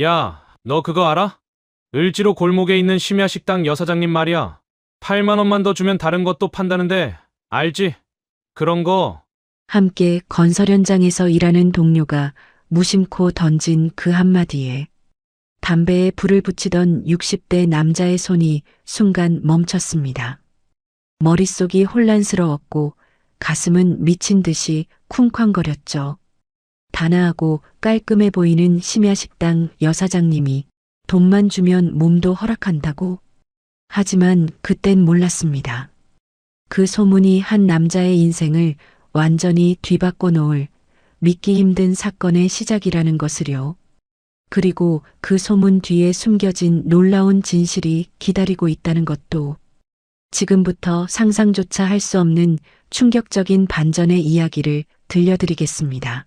야, 너 그거 알아? 을지로 골목에 있는 심야식당 여사장님 말이야. 8만 원만 더 주면 다른 것도 판다는데, 알지? 그런 거. 함께 건설 현장에서 일하는 동료가 무심코 던진 그 한마디에 담배에 불을 붙이던 60대 남자의 손이 순간 멈췄습니다. 머릿속이 혼란스러웠고 가슴은 미친 듯이 쿵쾅거렸죠. 단아하고 깔끔해 보이는 심야식당 여사장님이 돈만 주면 몸도 허락한다고? 하지만 그땐 몰랐습니다. 그 소문이 한 남자의 인생을 완전히 뒤바꿔 놓을 믿기 힘든 사건의 시작이라는 것을요. 그리고 그 소문 뒤에 숨겨진 놀라운 진실이 기다리고 있다는 것도 지금부터 상상조차 할 수 없는 충격적인 반전의 이야기를 들려드리겠습니다.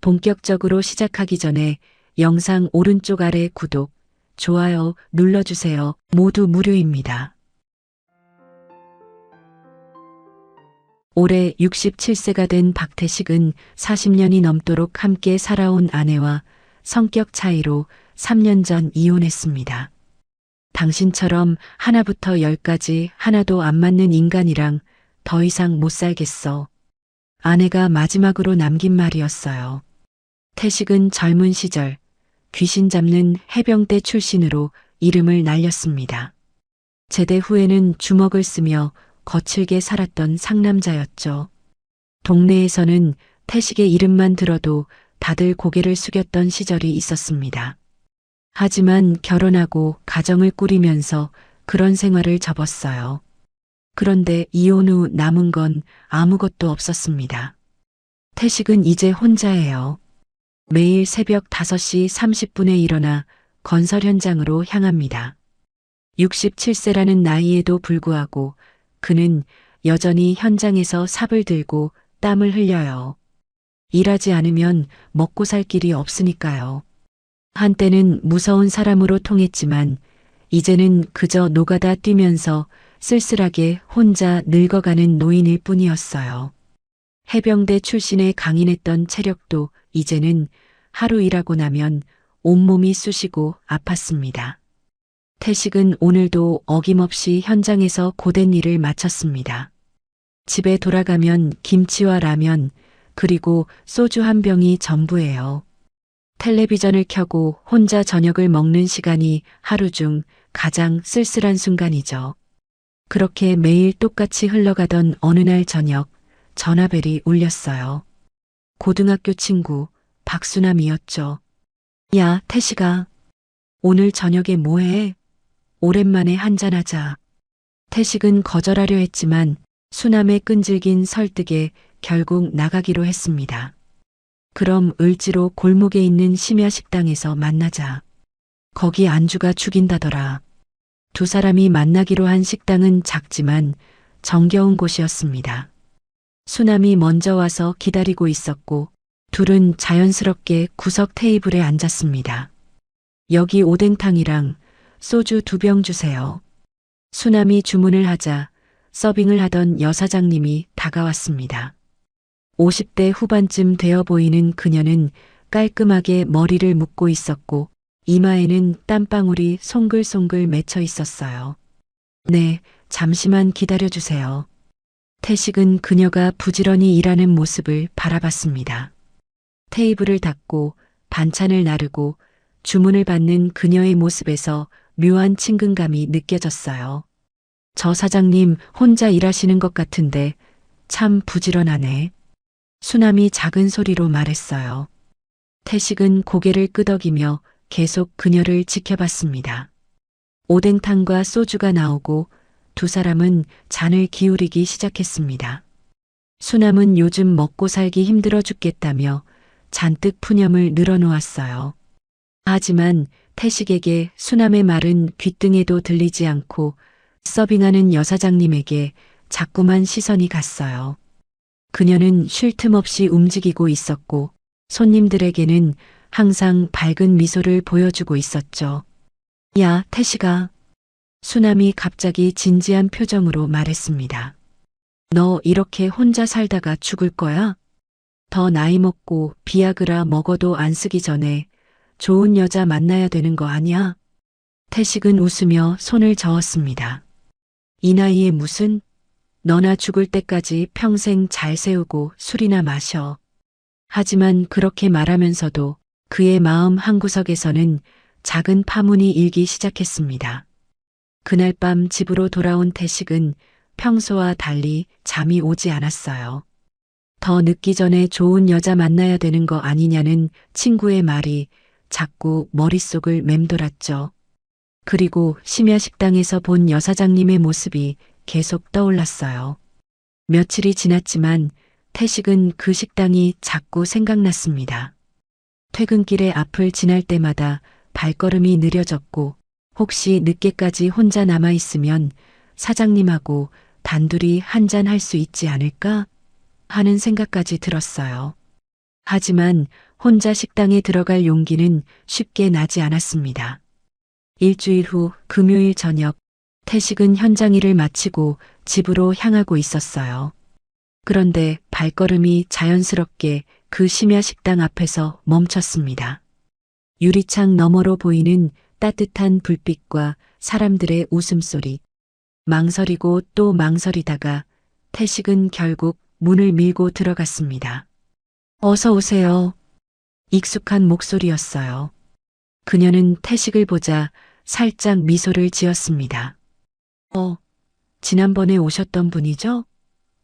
본격적으로 시작하기 전에 영상 오른쪽 아래 구독, 좋아요 눌러주세요. 모두 무료입니다. 올해 67세가 된 박태식은 40년이 넘도록 함께 살아온 아내와 성격 차이로 3년 전 이혼했습니다. 당신처럼 하나부터 열까지 하나도 안 맞는 인간이랑 더 이상 못 살겠어. 아내가 마지막으로 남긴 말이었어요. 태식은 젊은 시절 귀신 잡는 해병대 출신으로 이름을 날렸습니다. 제대 후에는 주먹을 쓰며 거칠게 살았던 상남자였죠. 동네에서는 태식의 이름만 들어도 다들 고개를 숙였던 시절이 있었습니다. 하지만 결혼하고 가정을 꾸리면서 그런 생활을 접었어요. 그런데 이혼 후 남은 건 아무것도 없었습니다. 태식은 이제 혼자예요. 매일 새벽 5시 30분에 일어나 건설 현장으로 향합니다. 67세라는 나이에도 불구하고 그는 여전히 현장에서 삽을 들고 땀을 흘려요. 일하지 않으면 먹고 살 길이 없으니까요. 한때는 무서운 사람으로 통했지만 이제는 그저 노가다 뛰면서 쓸쓸하게 혼자 늙어가는 노인일 뿐이었어요. 해병대 출신의 강인했던 체력도 이제는 하루 일하고 나면 온몸이 쑤시고 아팠습니다. 태식은 오늘도 어김없이 현장에서 고된 일을 마쳤습니다. 집에 돌아가면 김치와 라면 그리고 소주 한 병이 전부예요. 텔레비전을 켜고 혼자 저녁을 먹는 시간이 하루 중 가장 쓸쓸한 순간이죠. 그렇게 매일 똑같이 흘러가던 어느 날 저녁 전화벨이 울렸어요. 고등학교 친구 박수남이었죠. 야, 태식아. 오늘 저녁에 뭐해? 오랜만에 한잔하자. 태식은 거절하려 했지만 수남의 끈질긴 설득에 결국 나가기로 했습니다. 그럼 을지로 골목에 있는 심야식당에서 만나자. 거기 안주가 죽인다더라. 두 사람이 만나기로 한 식당은 작지만 정겨운 곳이었습니다. 수남이 먼저 와서 기다리고 있었고 둘은 자연스럽게 구석 테이블에 앉았습니다. 여기 오뎅탕이랑 소주 2병 주세요. 수남이 주문을 하자 서빙을 하던 여사장님이 다가왔습니다. 50대 후반쯤 되어 보이는 그녀는 깔끔하게 머리를 묶고 있었고 이마에는 땀방울이 송글송글 맺혀 있었어요. 네, 잠시만 기다려주세요. 태식은 그녀가 부지런히 일하는 모습을 바라봤습니다. 테이블을 닫고 반찬을 나르고 주문을 받는 그녀의 모습에서 묘한 친근감이 느껴졌어요. 저 사장님 혼자 일하시는 것 같은데 참 부지런하네. 수남이 작은 소리로 말했어요. 태식은 고개를 끄덕이며 계속 그녀를 지켜봤습니다. 오뎅탕과 소주가 나오고 두 사람은 잔을 기울이기 시작했습니다. 수남은 요즘 먹고 살기 힘들어 죽겠다며 잔뜩 푸념을 늘어놓았어요. 하지만 태식에게 수남의 말은 귓등에도 들리지 않고 서빙하는 여사장님에게 자꾸만 시선이 갔어요. 그녀는 쉴 틈 없이 움직이고 있었고 손님들에게는 항상 밝은 미소를 보여주고 있었죠. 야, 태식아. 수남이 갑자기 진지한 표정으로 말했습니다. 너 이렇게 혼자 살다가 죽을 거야? 더 나이 먹고 비아그라 먹어도 안 쓰기 전에 좋은 여자 만나야 되는 거 아니야? 태식은 웃으며 손을 저었습니다. 이 나이에 무슨? 너나 죽을 때까지 평생 잘 세우고 술이나 마셔. 하지만 그렇게 말하면서도 그의 마음 한구석에서는 작은 파문이 일기 시작했습니다. 그날 밤 집으로 돌아온 태식은 평소와 달리 잠이 오지 않았어요. 더 늦기 전에 좋은 여자 만나야 되는 거 아니냐는 친구의 말이 자꾸 머릿속을 맴돌았죠. 그리고 심야식당에서 본 여사장님의 모습이 계속 떠올랐어요. 며칠이 지났지만 태식은 그 식당이 자꾸 생각났습니다. 퇴근길에 앞을 지날 때마다 발걸음이 느려졌고 혹시 늦게까지 혼자 남아있으면 사장님하고 단둘이 한잔 할 수 있지 않을까 하는 생각까지 들었어요. 하지만 혼자 식당에 들어갈 용기는 쉽게 나지 않았습니다. 일주일 후 금요일 저녁, 태식은 현장 일을 마치고 집으로 향하고 있었어요. 그런데 발걸음이 자연스럽게 그 심야 식당 앞에서 멈췄습니다. 유리창 너머로 보이는 따뜻한 불빛과 사람들의 웃음소리. 망설이고 또 망설이다가 태식은 결국 문을 밀고 들어갔습니다. 어서 오세요. 익숙한 목소리였어요. 그녀는 태식을 보자 살짝 미소를 지었습니다. 지난번에 오셨던 분이죠?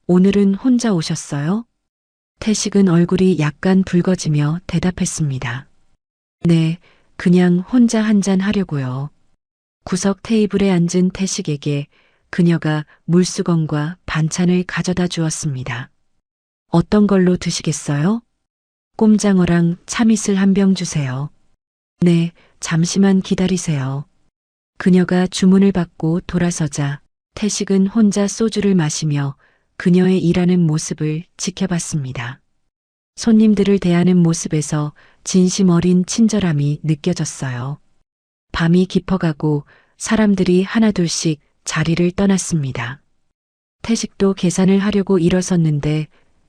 오늘은 혼자 오셨어요? 태식은 얼굴이 약간 붉어지며 대답했습니다. 네, 그냥 혼자 한잔 하려고요. 구석 테이블에 앉은 태식에게 그녀가 물수건과 반찬을 가져다 주었습니다. 어떤 걸로 드시겠어요? 꼼장어랑 참이슬 한 병 주세요. 네, 잠시만 기다리세요. 그녀가 주문을 받고 돌아서자 태식은 혼자 소주를 마시며 그녀의 일하는 모습을 지켜봤습니다. 손님들을 대하는 모습에서 진심 어린 친절함이 느껴졌어요. 밤이 깊어가고 사람들이 하나둘씩 자리를 떠났습니다. 태식도 계산을 하려고 일어섰는데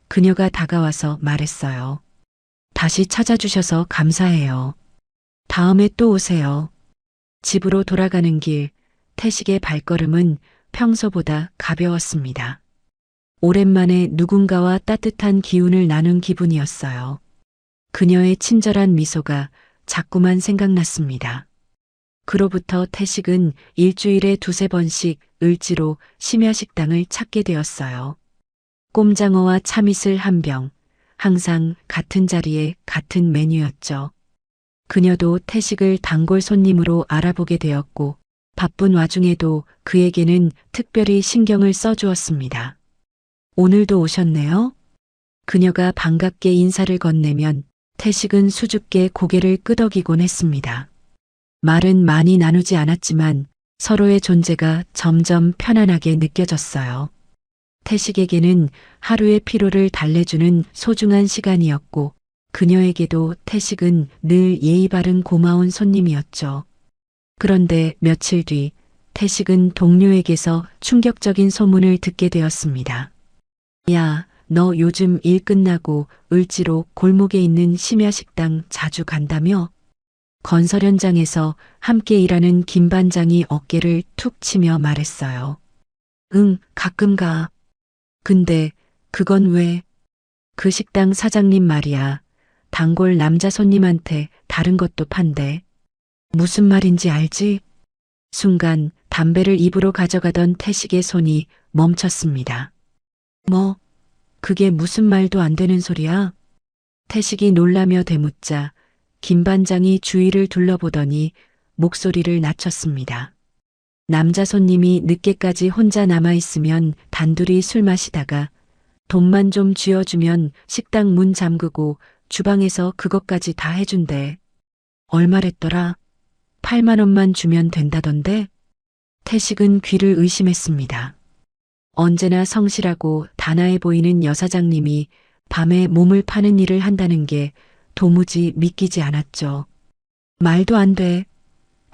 그녀가 다가와서 말했어요. 다시 찾아주셔서 감사해요. 다음에 또 오세요. 집으로 돌아가는 길, 태식의 발걸음은 평소보다 가벼웠습니다. 오랜만에 누군가와 따뜻한 기운을 나눈 기분이었어요. 그녀의 친절한 미소가 자꾸만 생각났습니다. 그로부터 태식은 일주일에 2~3번씩 을지로 심야식당을 찾게 되었어요. 꼼장어와 참이슬 한 병, 항상 같은 자리에 같은 메뉴였죠. 그녀도 태식을 단골 손님으로 알아보게 되었고 바쁜 와중에도 그에게는 특별히 신경을 써주었습니다. 오늘도 오셨네요? 그녀가 반갑게 인사를 건네면 태식은 수줍게 고개를 끄덕이곤 했습니다. 말은 많이 나누지 않았지만 서로의 존재가 점점 편안하게 느껴졌어요. 태식에게는 하루의 피로를 달래주는 소중한 시간이었고 그녀에게도 태식은 늘 예의 바른 고마운 손님이었죠. 그런데 며칠 뒤 태식은 동료에게서 충격적인 소문을 듣게 되었습니다. 야, 너 요즘 일 끝나고 을지로 골목에 있는 심야식당 자주 간다며? 건설 현장에서 함께 일하는 김 반장이 어깨를 툭 치며 말했어요. 응, 가끔 가. 근데 그건 왜? 그 식당 사장님 말이야. 단골 남자 손님한테 다른 것도 판대. 무슨 말인지 알지? 순간 담배를 입으로 가져가던 태식의 손이 멈췄습니다. 뭐? 그게 무슨 말도 안 되는 소리야? 태식이 놀라며 되묻자 김 반장이 주위를 둘러보더니 목소리를 낮췄습니다. 남자 손님이 늦게까지 혼자 남아있으면 단둘이 술 마시다가 돈만 좀 쥐어주면 식당 문 잠그고 주방에서 그것까지 다 해준대. 얼마랬더라? 8만 원만 주면 된다던데? 태식은 귀를 의심했습니다. 언제나 성실하고 단아해 보이는 여사장님이 밤에 몸을 파는 일을 한다는 게 도무지 믿기지 않았죠. 말도 안 돼.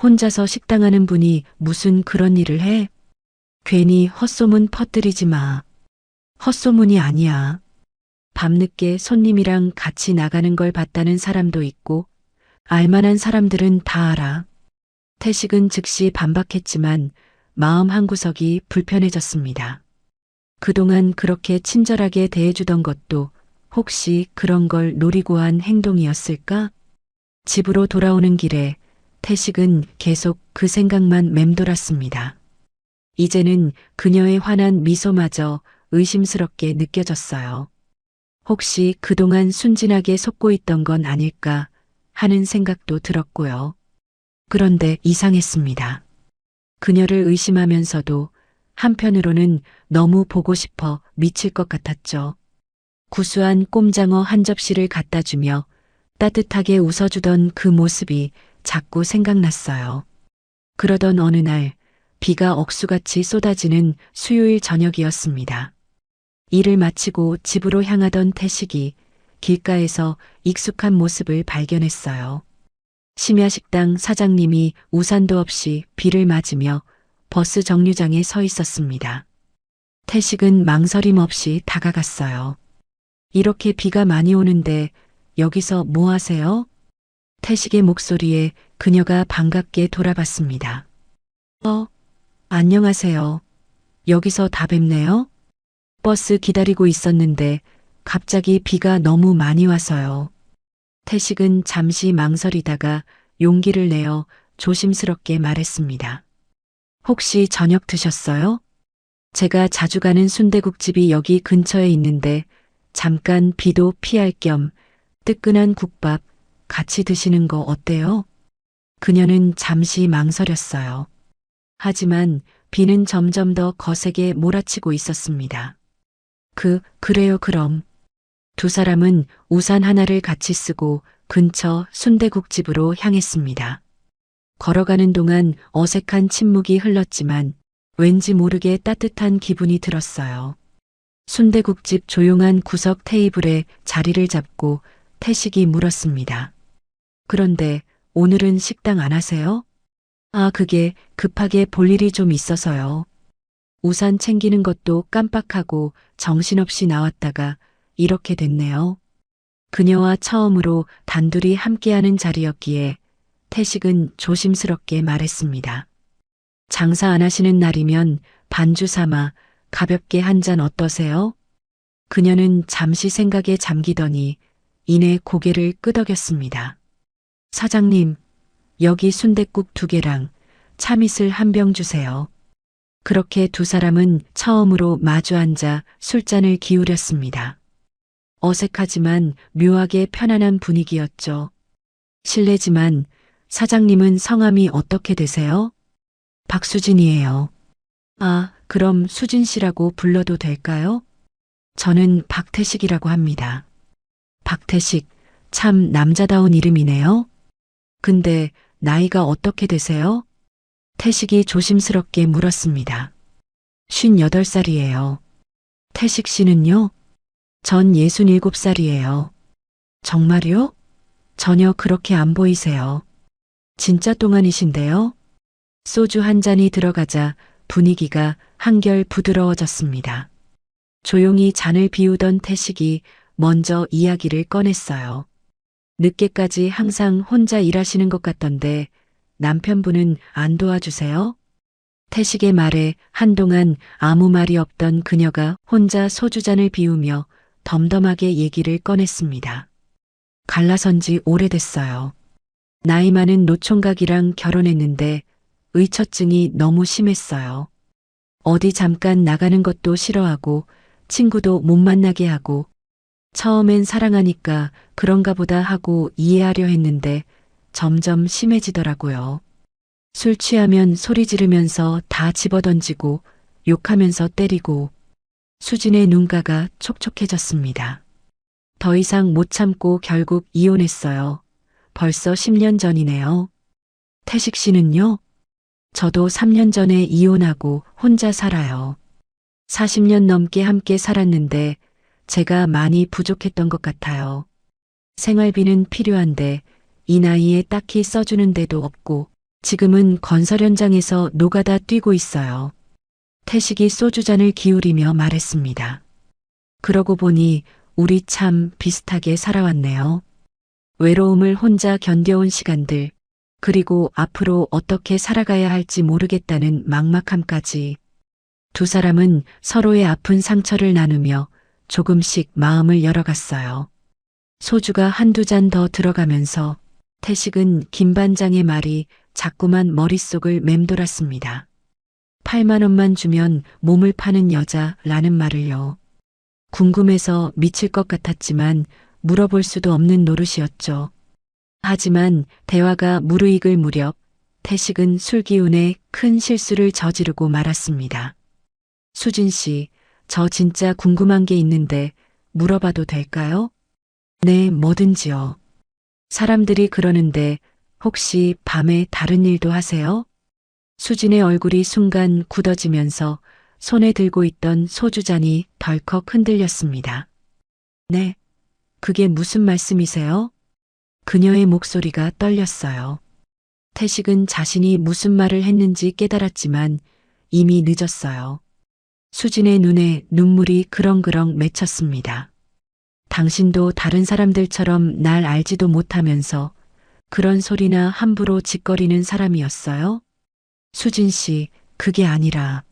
혼자서 식당하는 분이 무슨 그런 일을 해? 괜히 헛소문 퍼뜨리지 마. 헛소문이 아니야. 밤늦게 손님이랑 같이 나가는 걸 봤다는 사람도 있고 알만한 사람들은 다 알아. 태식은 즉시 반박했지만 마음 한구석이 불편해졌습니다. 그동안 그렇게 친절하게 대해주던 것도 혹시 그런 걸 노리고 한 행동이었을까? 집으로 돌아오는 길에 태식은 계속 그 생각만 맴돌았습니다. 이제는 그녀의 환한 미소마저 의심스럽게 느껴졌어요. 혹시 그동안 순진하게 속고 있던 건 아닐까 하는 생각도 들었고요. 그런데 이상했습니다. 그녀를 의심하면서도 한편으로는 너무 보고 싶어 미칠 것 같았죠. 구수한 꼼장어 한 접시를 갖다 주며 따뜻하게 웃어주던 그 모습이 자꾸 생각났어요. 그러던 어느 날 비가 억수같이 쏟아지는 수요일 저녁이었습니다. 일을 마치고 집으로 향하던 태식이 길가에서 익숙한 모습을 발견했어요. 심야식당 사장님이 우산도 없이 비를 맞으며 버스 정류장에 서 있었습니다. 태식은 망설임 없이 다가갔어요. 이렇게 비가 많이 오는데 여기서 뭐 하세요? 태식의 목소리에 그녀가 반갑게 돌아봤습니다. 안녕하세요. 여기서 다 뵙네요. 버스 기다리고 있었는데 갑자기 비가 너무 많이 와서요. 태식은 잠시 망설이다가 용기를 내어 조심스럽게 말했습니다. 혹시 저녁 드셨어요? 제가 자주 가는 순대국집이 여기 근처에 있는데 잠깐 비도 피할 겸 뜨끈한 국밥 같이 드시는 거 어때요? 그녀는 잠시 망설였어요. 하지만 비는 점점 더 거세게 몰아치고 있었습니다. 그래요 그럼. 두 사람은 우산 하나를 같이 쓰고 근처 순대국집으로 향했습니다. 걸어가는 동안 어색한 침묵이 흘렀지만 왠지 모르게 따뜻한 기분이 들었어요. 순대국집 조용한 구석 테이블에 자리를 잡고 태식이 물었습니다. 그런데 오늘은 식당 안 하세요? 그게 급하게 볼 일이 좀 있어서요. 우산 챙기는 것도 깜빡하고 정신없이 나왔다가 이렇게 됐네요. 그녀와 처음으로 단둘이 함께하는 자리였기에 태식은 조심스럽게 말했습니다. 장사 안 하시는 날이면 반주 삼아 가볍게 한 잔 어떠세요? 그녀는 잠시 생각에 잠기더니 이내 고개를 끄덕였습니다. 사장님, 여기 순댓국 2개랑 참이슬 1병 주세요. 그렇게 두 사람은 처음으로 마주 앉아 술잔을 기울였습니다. 어색하지만 묘하게 편안한 분위기였죠. 실례지만 사장님은 성함이 어떻게 되세요? 박수진이에요. 그럼 수진 씨라고 불러도 될까요? 저는 박태식이라고 합니다. 박태식, 참 남자다운 이름이네요. 근데 나이가 어떻게 되세요? 태식이 조심스럽게 물었습니다. 58살이에요. 태식 씨는요? 전 67살이에요. 정말요? 전혀 그렇게 안 보이세요. 진짜 동안이신데요? 소주 한 잔이 들어가자 분위기가 한결 부드러워졌습니다. 조용히 잔을 비우던 태식이 먼저 이야기를 꺼냈어요. 늦게까지 항상 혼자 일하시는 것 같던데 남편분은 안 도와주세요? 태식의 말에 한동안 아무 말이 없던 그녀가 혼자 소주잔을 비우며 덤덤하게 얘기를 꺼냈습니다. 갈라선 지 오래됐어요. 나이 많은 노총각이랑 결혼했는데 의처증이 너무 심했어요. 어디 잠깐 나가는 것도 싫어하고 친구도 못 만나게 하고 처음엔 사랑하니까 그런가 보다 하고 이해하려 했는데 점점 심해지더라고요. 술 취하면 소리 지르면서 다 집어던지고 욕하면서 때리고 수진의 눈가가 촉촉해졌습니다. 더 이상 못 참고 결국 이혼했어요. 벌써 10년 전이네요. 태식 씨는요? 저도 3년 전에 이혼하고 혼자 살아요. 40년 넘게 함께 살았는데 제가 많이 부족했던 것 같아요. 생활비는 필요한데 이 나이에 딱히 써주는 데도 없고 지금은 건설 현장에서 노가다 뛰고 있어요. 태식이 소주잔을 기울이며 말했습니다. 그러고 보니 우리 참 비슷하게 살아왔네요. 외로움을 혼자 견뎌온 시간들, 그리고 앞으로 어떻게 살아가야 할지 모르겠다는 막막함까지. 두 사람은 서로의 아픈 상처를 나누며 조금씩 마음을 열어갔어요. 소주가 한두 잔 더 들어가면서 태식은 김반장의 말이 자꾸만 머릿속을 맴돌았습니다. 8만 원만 주면 몸을 파는 여자라는 말을요. 궁금해서 미칠 것 같았지만 물어볼 수도 없는 노릇이었죠. 하지만 대화가 무르익을 무렵 태식은 술 기운에 큰 실수를 저지르고 말았습니다. 수진 씨, 저 진짜 궁금한 게 있는데 물어봐도 될까요? 네, 뭐든지요. 사람들이 그러는데 혹시 밤에 다른 일도 하세요? 수진의 얼굴이 순간 굳어지면서 손에 들고 있던 소주잔이 덜컥 흔들렸습니다. 네, 그게 무슨 말씀이세요? 그녀의 목소리가 떨렸어요. 태식은 자신이 무슨 말을 했는지 깨달았지만 이미 늦었어요. 수진의 눈에 눈물이 그렁그렁 맺혔습니다. 당신도 다른 사람들처럼 날 알지도 못하면서 그런 소리나 함부로 짓거리는 사람이었어요? 수진 씨, 그게 아니라.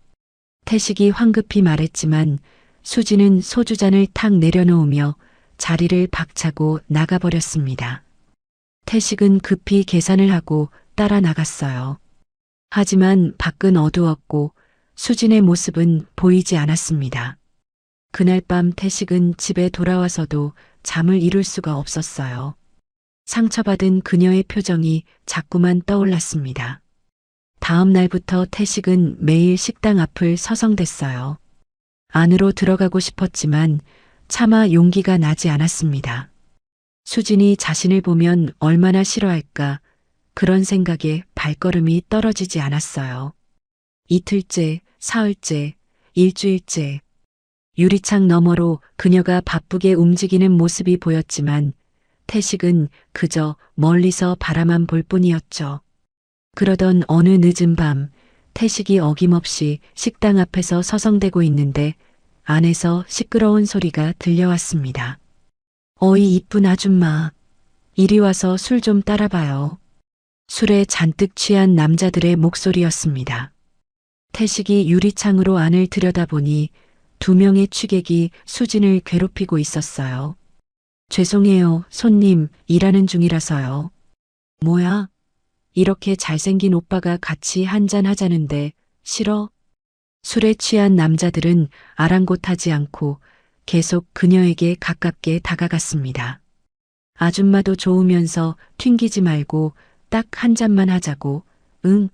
태식이 황급히 말했지만 수진은 소주잔을 탁 내려놓으며 자리를 박차고 나가버렸습니다. 태식은 급히 계산을 하고 따라 나갔어요. 하지만 밖은 어두웠고 수진의 모습은 보이지 않았습니다. 그날 밤 태식은 집에 돌아와서도 잠을 이룰 수가 없었어요. 상처받은 그녀의 표정이 자꾸만 떠올랐습니다. 다음 날부터 태식은 매일 식당 앞을 서성댔어요. 안으로 들어가고 싶었지만 차마 용기가 나지 않았습니다. 수진이 자신을 보면 얼마나 싫어할까 그런 생각에 발걸음이 떨어지지 않았어요. 이틀째, 사흘째, 일주일째. 유리창 너머로 그녀가 바쁘게 움직이는 모습이 보였지만 태식은 그저 멀리서 바라만 볼 뿐이었죠. 그러던 어느 늦은 밤 태식이 어김없이 식당 앞에서 서성대고 있는데 안에서 시끄러운 소리가 들려왔습니다. 어이 이쁜 아줌마, 이리 와서 술 좀 따라봐요. 술에 잔뜩 취한 남자들의 목소리였습니다. 태식이 유리창으로 안을 들여다보니 두 명의 취객이 수진을 괴롭히고 있었어요. 죄송해요, 손님, 일하는 중이라서요. 뭐야? 이렇게 잘생긴 오빠가 같이 한잔 하자는데 싫어? 술에 취한 남자들은 아랑곳하지 않고 계속 그녀에게 가깝게 다가갔습니다. 아줌마도 좋으면서 튕기지 말고 딱 한 잔만 하자고. 응.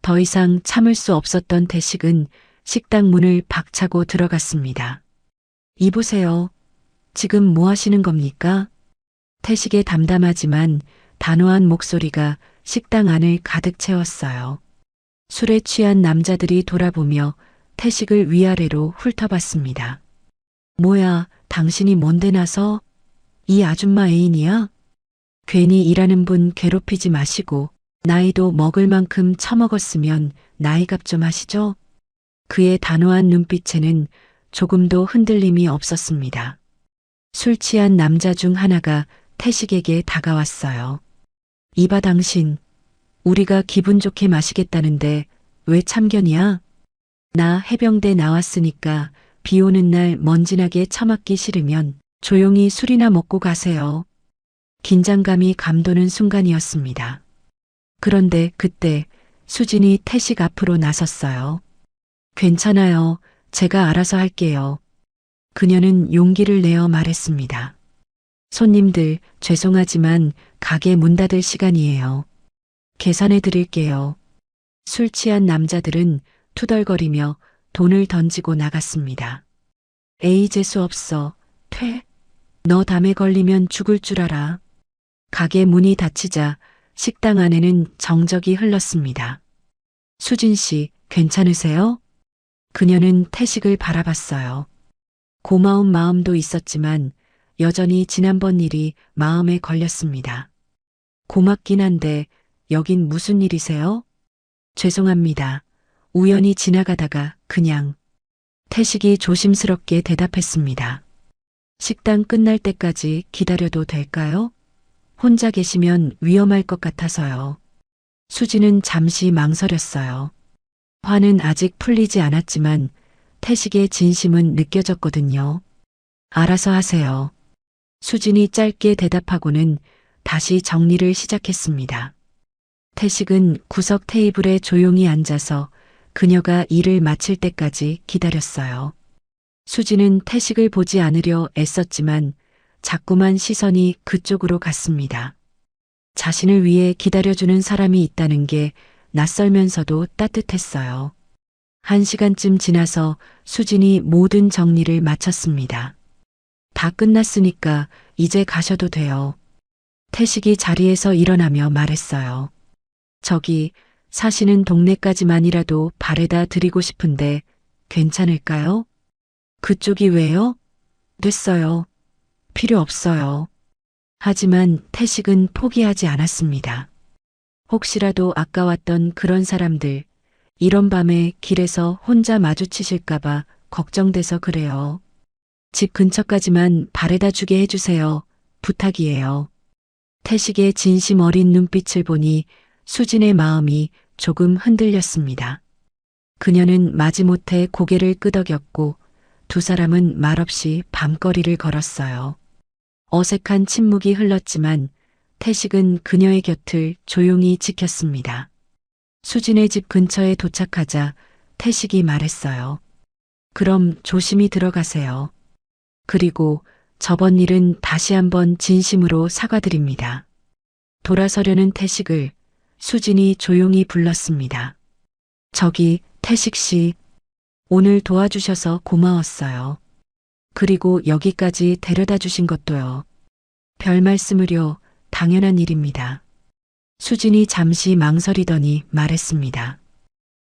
더 이상 참을 수 없었던 태식은 식당 문을 박차고 들어갔습니다. 이보세요. 지금 뭐 하시는 겁니까? 태식의 담담하지만 단호한 목소리가 식당 안을 가득 채웠어요. 술에 취한 남자들이 돌아보며 태식을 위아래로 훑어봤습니다. 뭐야, 당신이 뭔데 나서? 이 아줌마 애인이야? 괜히 일하는 분 괴롭히지 마시고 나이도 먹을 만큼 처먹었으면 나이값 좀 하시죠? 그의 단호한 눈빛에는 조금도 흔들림이 없었습니다. 술 취한 남자 중 하나가 태식에게 다가왔어요. 이봐 당신, 우리가 기분 좋게 마시겠다는데 왜 참견이야? 나 해병대 나왔으니까 비 오는 날 먼지나게 처맞기 싫으면 조용히 술이나 먹고 가세요. 긴장감이 감도는 순간이었습니다. 그런데 그때 수진이 태식 앞으로 나섰어요. 괜찮아요. 제가 알아서 할게요. 그녀는 용기를 내어 말했습니다. 손님들, 죄송하지만 가게 문 닫을 시간이에요. 계산해 드릴게요. 술 취한 남자들은 투덜거리며 돈을 던지고 나갔습니다. 에이 재수 없어. 퇴. 너 담에 걸리면 죽을 줄 알아. 가게 문이 닫히자 식당 안에는 정적이 흘렀습니다. 수진 씨, 괜찮으세요? 그녀는 태식을 바라봤어요. 고마운 마음도 있었지만 여전히 지난번 일이 마음에 걸렸습니다. 고맙긴 한데 여긴 무슨 일이세요? 죄송합니다. 우연히 지나가다가 그냥. 태식이 조심스럽게 대답했습니다. 식당 끝날 때까지 기다려도 될까요? 혼자 계시면 위험할 것 같아서요. 수지는 잠시 망설였어요. 화는 아직 풀리지 않았지만 태식의 진심은 느껴졌거든요. 알아서 하세요. 수진이 짧게 대답하고는 다시 정리를 시작했습니다. 태식은 구석 테이블에 조용히 앉아서 그녀가 일을 마칠 때까지 기다렸어요. 수지는 태식을 보지 않으려 애썼지만 자꾸만 시선이 그쪽으로 갔습니다. 자신을 위해 기다려주는 사람이 있다는 게 낯설면서도 따뜻했어요. 1시간쯤 지나서 수진이 모든 정리를 마쳤습니다. 다 끝났으니까 이제 가셔도 돼요. 태식이 자리에서 일어나며 말했어요. 저기 사시는 동네까지만이라도 바래다 드리고 싶은데 괜찮을까요? 그쪽이 왜요? 됐어요. 필요 없어요. 하지만 태식은 포기하지 않았습니다. 혹시라도 아까웠던 그런 사람들, 이런 밤에 길에서 혼자 마주치실까봐 걱정돼서 그래요. 집 근처까지만 바래다 주게 해주세요. 부탁이에요. 태식의 진심 어린 눈빛을 보니 수진의 마음이 조금 흔들렸습니다. 그녀는 마지못해 고개를 끄덕였고 두 사람은 말없이 밤거리를 걸었어요. 어색한 침묵이 흘렀지만 태식은 그녀의 곁을 조용히 지켰습니다. 수진의 집 근처에 도착하자 태식이 말했어요. 그럼 조심히 들어가세요. 그리고 저번 일은 다시 한번 진심으로 사과드립니다. 돌아서려는 태식을 수진이 조용히 불렀습니다. 저기 태식 씨, 오늘 도와주셔서 고마웠어요. 그리고 여기까지 데려다 주신 것도요. 별 말씀을요. 당연한 일입니다. 수진이 잠시 망설이더니 말했습니다.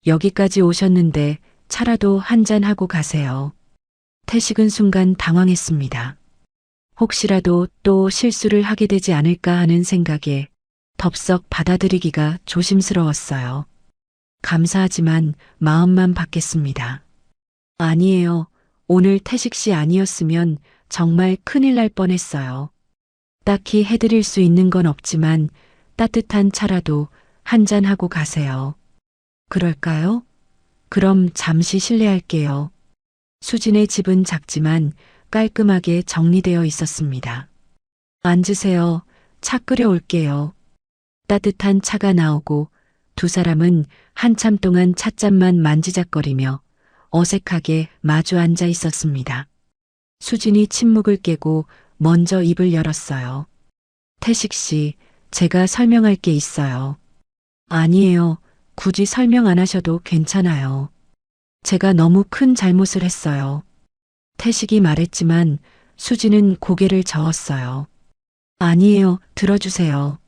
여기까지 오셨는데 차라도 한잔하고 가세요. 태식은 순간 당황했습니다. 혹시라도 또 실수를 하게 되지 않을까 하는 생각에 덥석 받아들이기가 조심스러웠어요. 감사하지만 마음만 받겠습니다. 아니에요. 오늘 태식 씨 아니었으면 정말 큰일 날 뻔했어요. 딱히 해드릴 수 있는 건 없지만 따뜻한 차라도 한잔하고 가세요. 그럴까요? 그럼 잠시 실례할게요. 수진의 집은 작지만 깔끔하게 정리되어 있었습니다. 앉으세요. 차 끓여올게요. 따뜻한 차가 나오고 두 사람은 한참 동안 찻잔만 만지작거리며 어색하게 마주 앉아 있었습니다. 수진이 침묵을 깨고 먼저 입을 열었어요. 태식 씨, 제가 설명할 게 있어요. 아니에요. 굳이 설명 안 하셔도 괜찮아요. 제가 너무 큰 잘못을 했어요. 태식이 말했지만 수진은 고개를 저었어요. 아니에요. 들어주세요.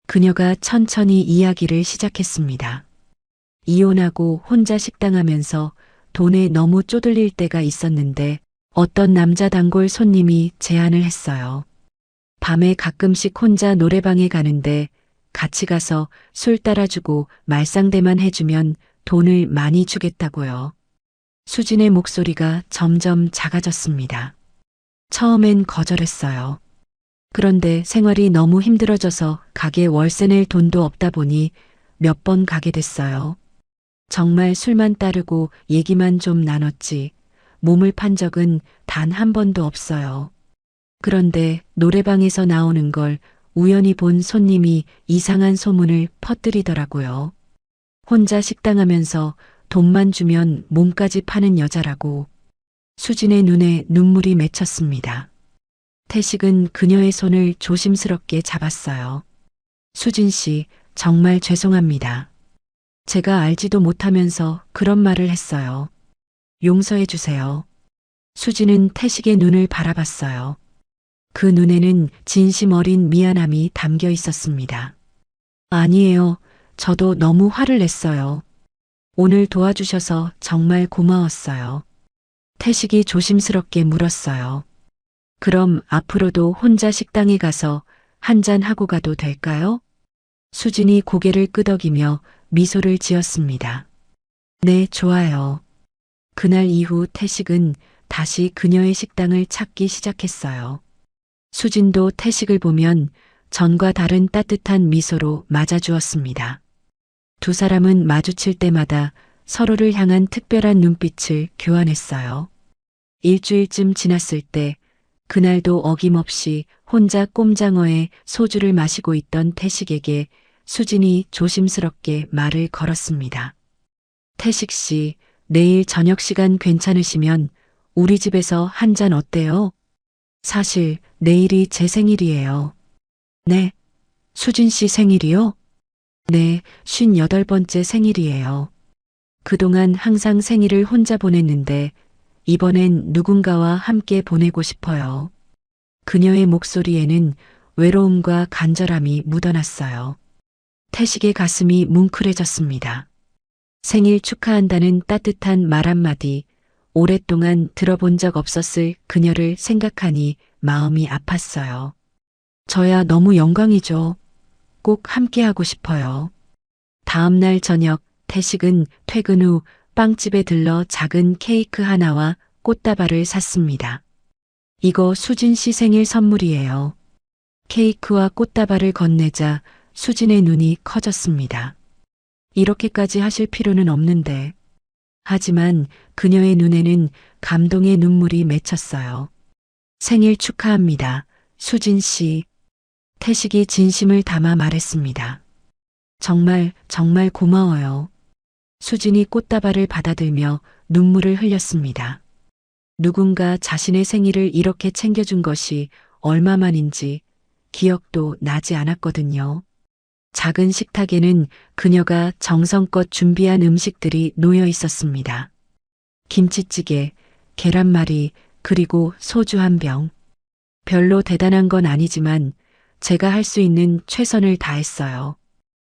그녀가 천천히 이야기를 시작했습니다. 이혼하고 혼자 식당하면서 돈에 너무 쪼들릴 때가 있었는데 어떤 남자 단골 손님이 제안을 했어요. 밤에 가끔씩 혼자 노래방에 가는데 같이 가서 술 따라주고 말상대만 해주면 돈을 많이 주겠다고요. 수진의 목소리가 점점 작아졌습니다. 처음엔 거절했어요. 그런데 생활이 너무 힘들어져서 가게 월세 낼 돈도 없다 보니 몇 번 가게 됐어요. 정말 술만 따르고 얘기만 좀 나눴지 몸을 판 적은 단 한 번도 없어요. 그런데 노래방에서 나오는 걸 우연히 본 손님이 이상한 소문을 퍼뜨리더라고요. 혼자 식당하면서 돈만 주면 몸까지 파는 여자라고. 수진의 눈에 눈물이 맺혔습니다. 태식은 그녀의 손을 조심스럽게 잡았어요. 수진 씨, 정말 죄송합니다. 제가 알지도 못하면서 그런 말을 했어요. 용서해 주세요. 수진은 태식의 눈을 바라봤어요. 그 눈에는 진심 어린 미안함이 담겨 있었습니다. 아니에요. 저도 너무 화를 냈어요. 오늘 도와주셔서 정말 고마웠어요. 태식이 조심스럽게 물었어요. 그럼 앞으로도 혼자 식당에 가서 한잔 하고 가도 될까요? 수진이 고개를 끄덕이며 미소를 지었습니다. 네, 좋아요. 그날 이후 태식은 다시 그녀의 식당을 찾기 시작했어요. 수진도 태식을 보면 전과 다른 따뜻한 미소로 맞아주었습니다. 두 사람은 마주칠 때마다 서로를 향한 특별한 눈빛을 교환했어요. 일주일쯤 지났을 때 그날도 어김없이 혼자 꼼장어에 소주를 마시고 있던 태식에게 수진이 조심스럽게 말을 걸었습니다. 태식 씨, 내일 저녁 시간 괜찮으시면 우리 집에서 한 잔 어때요? 사실 내일이 제 생일이에요. 네, 수진 씨 생일이요? 네, 58번째 생일이에요. 그동안 항상 생일을 혼자 보냈는데 이번엔 누군가와 함께 보내고 싶어요. 그녀의 목소리에는 외로움과 간절함이 묻어났어요. 태식의 가슴이 뭉클해졌습니다. 생일 축하한다는 따뜻한 말 한마디, 오랫동안 들어본 적 없었을 그녀를 생각하니 마음이 아팠어요. 저야 너무 영광이죠. 꼭 함께하고 싶어요. 다음 날 저녁 태식은 퇴근 후 빵집에 들러 작은 케이크 하나와 꽃다발을 샀습니다. 이거 수진 씨 생일 선물이에요. 케이크와 꽃다발을 건네자 수진의 눈이 커졌습니다. 이렇게까지 하실 필요는 없는데. 하지만 그녀의 눈에는 감동의 눈물이 맺혔어요. 생일 축하합니다. 수진 씨. 태식이 진심을 담아 말했습니다. 정말 고마워요. 수진이 꽃다발을 받아들며 눈물을 흘렸습니다. 누군가 자신의 생일을 이렇게 챙겨준 것이 얼마만인지 기억도 나지 않았거든요. 작은 식탁에는 그녀가 정성껏 준비한 음식들이 놓여 있었습니다. 김치찌개, 계란말이, 그리고 소주 한 병. 별로 대단한 건 아니지만 제가 할 수 있는 최선을 다했어요.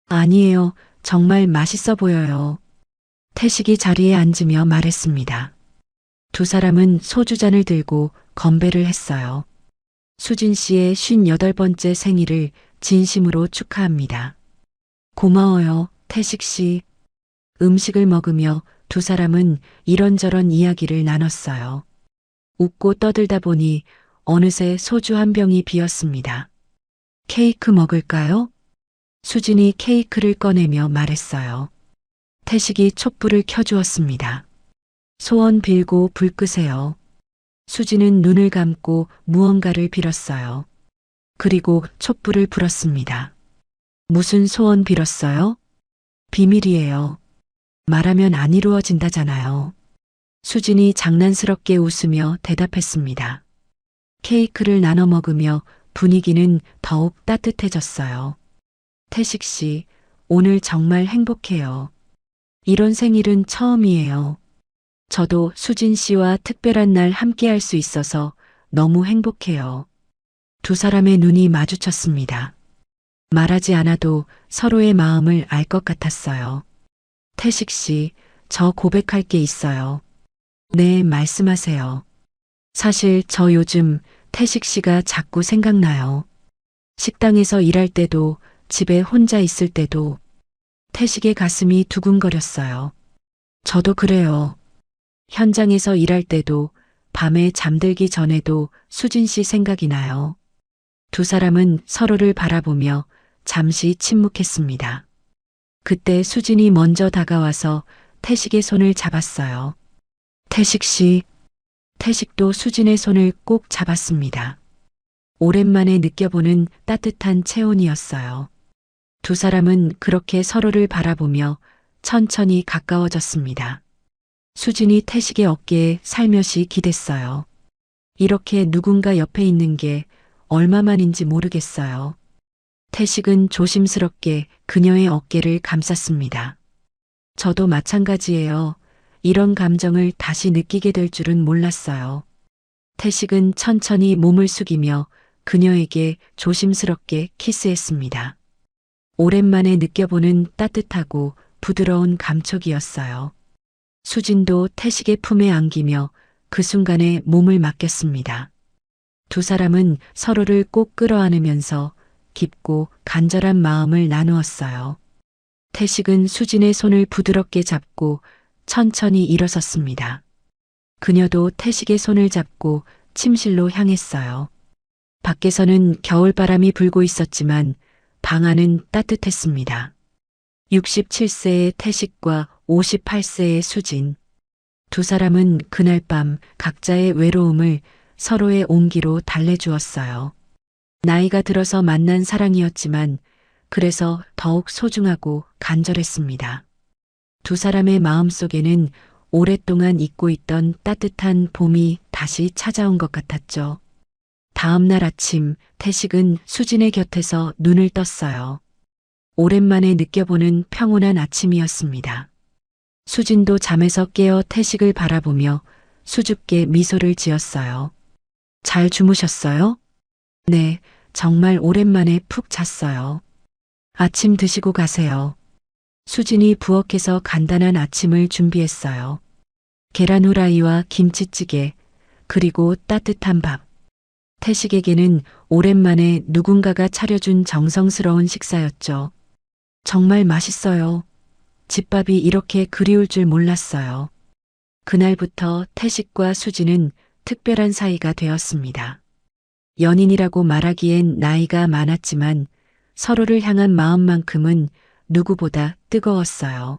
아니에요. 정말 맛있어 보여요. 태식이 자리에 앉으며 말했습니다. 두 사람은 소주잔을 들고 건배를 했어요. 수진 씨의 58번째 생일을 진심으로 축하합니다. 고마워요, 태식 씨. 음식을 먹으며 두 사람은 이런저런 이야기를 나눴어요. 웃고 떠들다 보니 어느새 소주 한 병이 비었습니다. 케이크 먹을까요? 수진이 케이크를 꺼내며 말했어요. 태식이 촛불을 켜주었습니다. 소원 빌고 불 끄세요. 수진은 눈을 감고 무언가를 빌었어요. 그리고 촛불을 불었습니다. 무슨 소원 빌었어요? 비밀이에요. 말하면 안 이루어진다잖아요. 수진이 장난스럽게 웃으며 대답했습니다. 케이크를 나눠 먹으며 분위기는 더욱 따뜻해졌어요. 태식 씨, 오늘 정말 행복해요. 이런 생일은 처음이에요. 저도 수진 씨와 특별한 날 함께 할 수 있어서 너무 행복해요. 두 사람의 눈이 마주쳤습니다. 말하지 않아도 서로의 마음을 알 것 같았어요. 태식 씨, 저 고백할 게 있어요. 네, 말씀하세요. 사실 저 요즘 태식 씨가 자꾸 생각나요. 식당에서 일할 때도, 집에 혼자 있을 때도 태식의 가슴이 두근거렸어요. 저도 그래요. 현장에서 일할 때도, 밤에 잠들기 전에도 수진 씨 생각이 나요. 두 사람은 서로를 바라보며 잠시 침묵했습니다. 그때 수진이 먼저 다가와서 태식의 손을 잡았어요. 태식 씨. 태식도 수진의 손을 꼭 잡았습니다. 오랜만에 느껴보는 따뜻한 체온이었어요. 두 사람은 그렇게 서로를 바라보며 천천히 가까워졌습니다. 수진이 태식의 어깨에 살며시 기댔어요. 이렇게 누군가 옆에 있는 게 얼마만인지 모르겠어요. 태식은 조심스럽게 그녀의 어깨를 감쌌습니다. 저도 마찬가지예요. 이런 감정을 다시 느끼게 될 줄은 몰랐어요. 태식은 천천히 몸을 숙이며 그녀에게 조심스럽게 키스했습니다. 오랜만에 느껴보는 따뜻하고 부드러운 감촉이었어요. 수진도 태식의 품에 안기며 그 순간에 몸을 맡겼습니다. 두 사람은 서로를 꼭 끌어안으면서 깊고 간절한 마음을 나누었어요. 태식은 수진의 손을 부드럽게 잡고 천천히 일어섰습니다. 그녀도 태식의 손을 잡고 침실로 향했어요. 밖에서는 겨울바람이 불고 있었지만 방 안은 따뜻했습니다. 67세의 태식과 58세의 수진. 두 사람은 그날 밤 각자의 외로움을 서로의 온기로 달래주었어요. 나이가 들어서 만난 사랑이었지만 그래서 더욱 소중하고 간절했습니다. 두 사람의 마음속에는 오랫동안 잊고 있던 따뜻한 봄이 다시 찾아온 것 같았죠. 다음 날 아침 태식은 수진의 곁에서 눈을 떴어요. 오랜만에 느껴보는 평온한 아침이었습니다. 수진도 잠에서 깨어 태식을 바라보며 수줍게 미소를 지었어요. 잘 주무셨어요? 네, 정말 오랜만에 푹 잤어요. 아침 드시고 가세요. 수진이 부엌에서 간단한 아침을 준비했어요. 계란 후라이와 김치찌개, 그리고 따뜻한 밥. 태식에게는 오랜만에 누군가가 차려준 정성스러운 식사였죠. 정말 맛있어요. 집밥이 이렇게 그리울 줄 몰랐어요. 그날부터 태식과 수진은 특별한 사이가 되었습니다. 연인이라고 말하기엔 나이가 많았지만 서로를 향한 마음만큼은 누구보다 뜨거웠어요.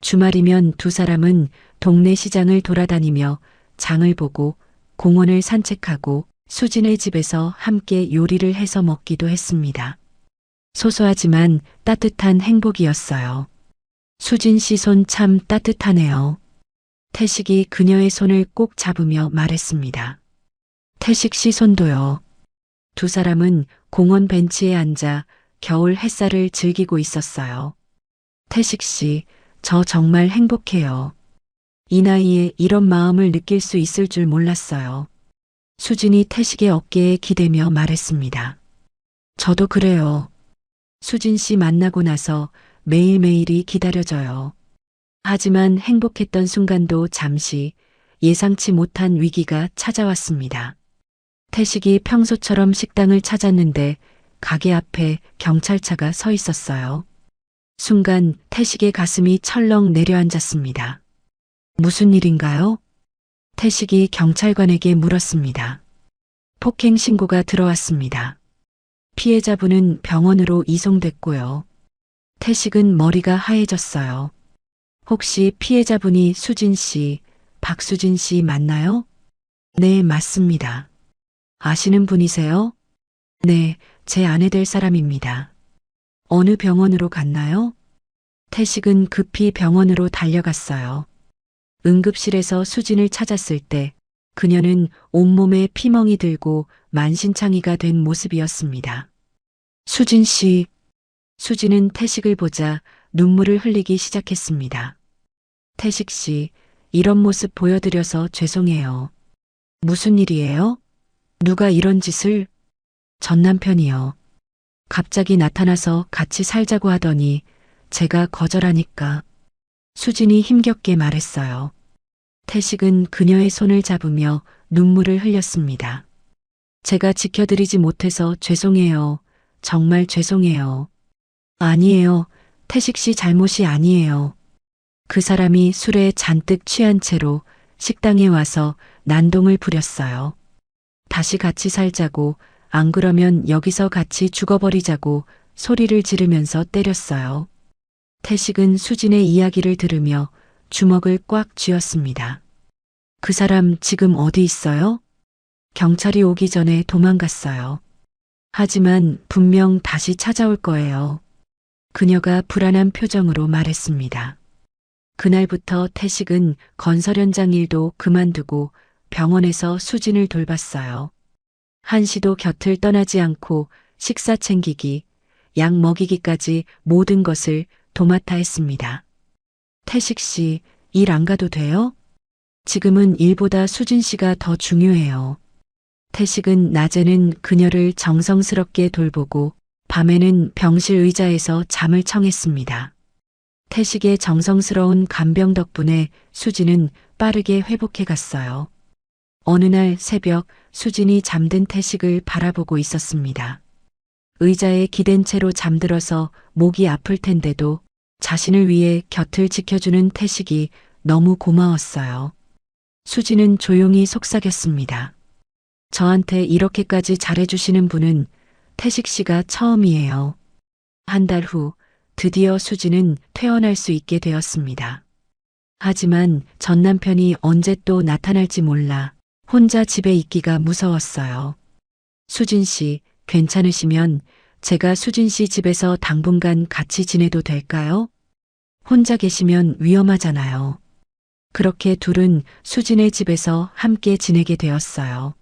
주말이면 두 사람은 동네 시장을 돌아다니며 장을 보고 공원을 산책하고 수진의 집에서 함께 요리를 해서 먹기도 했습니다. 소소하지만 따뜻한 행복이었어요. 수진 씨 손 참 따뜻하네요. 태식이 그녀의 손을 꼭 잡으며 말했습니다. 태식 씨 손도요. 두 사람은 공원 벤치에 앉아 겨울 햇살을 즐기고 있었어요. 태식 씨, 저 정말 행복해요. 이 나이에 이런 마음을 느낄 수 있을 줄 몰랐어요. 수진이 태식의 어깨에 기대며 말했습니다. 저도 그래요. 수진 씨 만나고 나서 매일매일이 기다려져요. 하지만 행복했던 순간도 잠시 예상치 못한 위기가 찾아왔습니다. 태식이 평소처럼 식당을 찾았는데 가게 앞에 경찰차가 서 있었어요. 순간 태식의 가슴이 철렁 내려앉았습니다. 무슨 일인가요? 태식이 경찰관에게 물었습니다. 폭행 신고가 들어왔습니다. 피해자분은 병원으로 이송됐고요. 태식은 머리가 하얘졌어요. 혹시 피해자분이 수진 씨, 박수진 씨 맞나요? 네, 맞습니다. 아시는 분이세요? 네, 제 아내 될 사람입니다. 어느 병원으로 갔나요? 태식은 급히 병원으로 달려갔어요. 응급실에서 수진을 찾았을 때 그녀는 온몸에 피멍이 들고 만신창이가 된 모습이었습니다. 수진 씨. 수진은 태식을 보자 눈물을 흘리기 시작했습니다. 태식 씨, 이런 모습 보여드려서 죄송해요. 무슨 일이에요? 누가 이런 짓을? 전 남편이요. 갑자기 나타나서 같이 살자고 하더니 제가 거절하니까. 수진이 힘겹게 말했어요. 태식은 그녀의 손을 잡으며 눈물을 흘렸습니다. 제가 지켜드리지 못해서 죄송해요. 정말 죄송해요. 아니에요. 태식 씨 잘못이 아니에요. 그 사람이 술에 잔뜩 취한 채로 식당에 와서 난동을 부렸어요. 다시 같이 살자고, 안 그러면 여기서 같이 죽어버리자고 소리를 지르면서 때렸어요. 태식은 수진의 이야기를 들으며 주먹을 꽉 쥐었습니다. 그 사람 지금 어디 있어요? 경찰이 오기 전에 도망갔어요. 하지만 분명 다시 찾아올 거예요. 그녀가 불안한 표정으로 말했습니다. 그날부터 태식은 건설 현장 일도 그만두고 병원에서 수진을 돌봤어요. 한시도 곁을 떠나지 않고 식사 챙기기, 약 먹이기까지 모든 것을 도맡아 했습니다. 태식 씨, 일 안 가도 돼요? 지금은 일보다 수진 씨가 더 중요해요. 태식은 낮에는 그녀를 정성스럽게 돌보고 밤에는 병실 의자에서 잠을 청했습니다. 태식의 정성스러운 간병 덕분에 수진은 빠르게 회복해 갔어요. 어느 날 새벽 수진이 잠든 태식을 바라보고 있었습니다. 의자에 기댄 채로 잠들어서 목이 아플 텐데도 자신을 위해 곁을 지켜주는 태식이 너무 고마웠어요. 수진은 조용히 속삭였습니다. 저한테 이렇게까지 잘해주시는 분은 태식 씨가 처음이에요. 한 달 후 드디어 수지는 퇴원할 수 있게 되었습니다. 하지만 전 남편이 언제 또 나타날지 몰라 혼자 집에 있기가 무서웠어요. 수진 씨, 괜찮으시면 제가 수진 씨 집에서 당분간 같이 지내도 될까요? 혼자 계시면 위험하잖아요. 그렇게 둘은 수진의 집에서 함께 지내게 되었어요.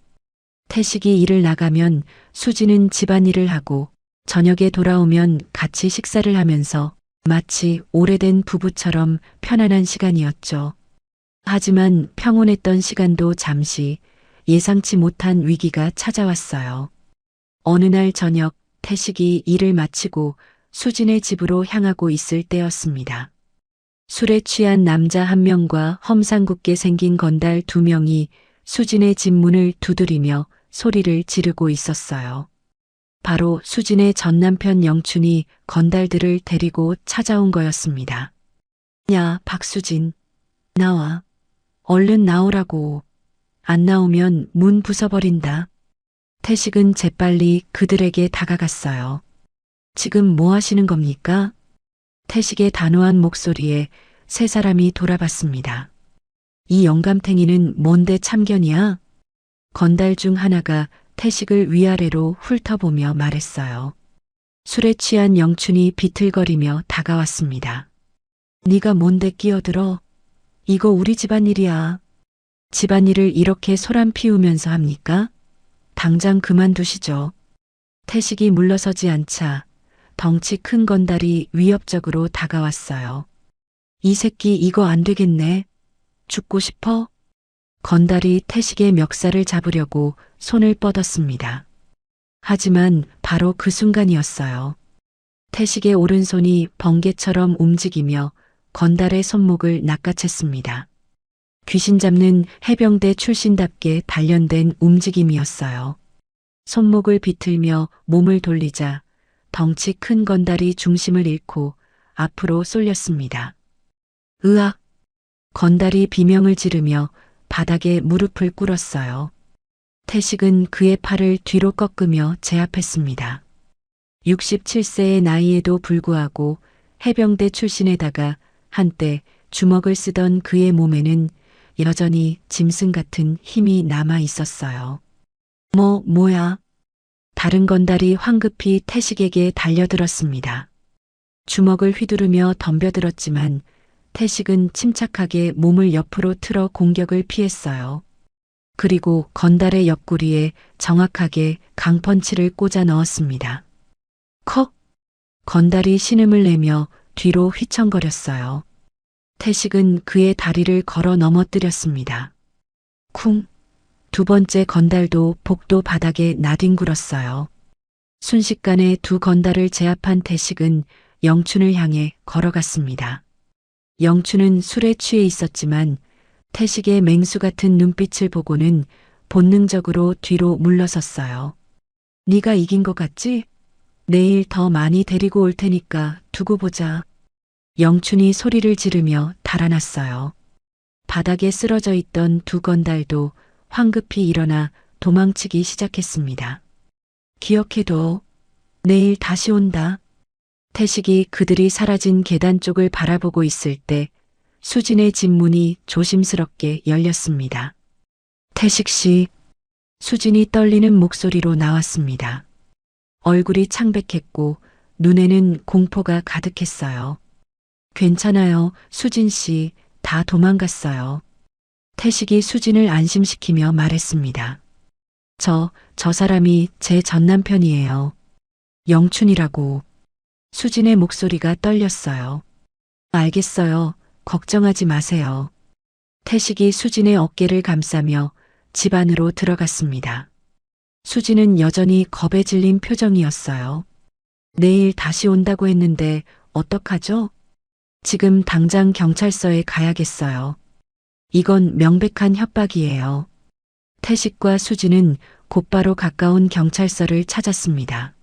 태식이 일을 나가면 수진은 집안일을 하고 저녁에 돌아오면 같이 식사를 하면서 마치 오래된 부부처럼 편안한 시간이었죠. 하지만 평온했던 시간도 잠시 예상치 못한 위기가 찾아왔어요. 어느 날 저녁 태식이 일을 마치고 수진의 집으로 향하고 있을 때였습니다. 술에 취한 남자 한 명과 험상궂게 생긴 건달 두 명이 수진의 집 문을 두드리며 소리를 지르고 있었어요. 바로 수진의 전 남편 영춘이 건달들을 데리고 찾아온 거였습니다. 야, 박수진. 나와. 얼른 나오라고. 안 나오면 문 부숴버린다. 태식은 재빨리 그들에게 다가갔어요. 지금 뭐 하시는 겁니까? 태식의 단호한 목소리에 세 사람이 돌아봤습니다. 이 영감탱이는 뭔데 참견이야? 건달 중 하나가 태식을 위아래로 훑어보며 말했어요. 술에 취한 영춘이 비틀거리며 다가왔습니다. 네가 뭔데 끼어들어? 이거 우리 집안일이야. 집안일을 이렇게 소란 피우면서 합니까? 당장 그만두시죠. 태식이 물러서지 않자 덩치 큰 건달이 위협적으로 다가왔어요. 이 새끼 이거 안 되겠네. 죽고 싶어? 건달이 태식의 멱살을 잡으려고 손을 뻗었습니다. 하지만 바로 그 순간이었어요. 태식의 오른손이 번개처럼 움직이며 건달의 손목을 낚아챘습니다. 귀신 잡는 해병대 출신답게 단련된 움직임이었어요. 손목을 비틀며 몸을 돌리자 덩치 큰 건달이 중심을 잃고 앞으로 쏠렸습니다. 으악! 건달이 비명을 지르며 바닥에 무릎을 꿇었어요. 태식은 그의 팔을 뒤로 꺾으며 제압했습니다. 67세의 나이에도 불구하고 해병대 출신에다가 한때 주먹을 쓰던 그의 몸에는 여전히 짐승 같은 힘이 남아 있었어요. 뭐야? 다른 건달이 황급히 태식에게 달려들었습니다. 주먹을 휘두르며 덤벼들었지만 태식은 침착하게 몸을 옆으로 틀어 공격을 피했어요. 그리고 건달의 옆구리에 정확하게 강펀치를 꽂아 넣었습니다. 컥! 건달이 신음을 내며 뒤로 휘청거렸어요. 태식은 그의 다리를 걸어 넘어뜨렸습니다. 쿵! 두 번째 건달도 복도 바닥에 나뒹굴었어요. 순식간에 두 건달을 제압한 태식은 영춘을 향해 걸어갔습니다. 영춘은 술에 취해 있었지만 태식의 맹수 같은 눈빛을 보고는 본능적으로 뒤로 물러섰어요. 네가 이긴 것 같지? 내일 더 많이 데리고 올 테니까 두고 보자. 영춘이 소리를 지르며 달아났어요. 바닥에 쓰러져 있던 두 건달도 황급히 일어나 도망치기 시작했습니다. 기억해둬. 내일 다시 온다. 태식이 그들이 사라진 계단 쪽을 바라보고 있을 때 수진의 집 문이 조심스럽게 열렸습니다. 태식 씨, 수진이 떨리는 목소리로 나왔습니다. 얼굴이 창백했고 눈에는 공포가 가득했어요. 괜찮아요, 수진 씨, 다 도망갔어요. 태식이 수진을 안심시키며 말했습니다. 저 사람이 제 전 남편이에요. 영춘이라고. 수진의 목소리가 떨렸어요. 알겠어요. 걱정하지 마세요. 태식이 수진의 어깨를 감싸며 집 안으로 들어갔습니다. 수진은 여전히 겁에 질린 표정이었어요. 내일 다시 온다고 했는데 어떡하죠? 지금 당장 경찰서에 가야겠어요. 이건 명백한 협박이에요. 태식과 수진은 곧바로 가까운 경찰서를 찾았습니다.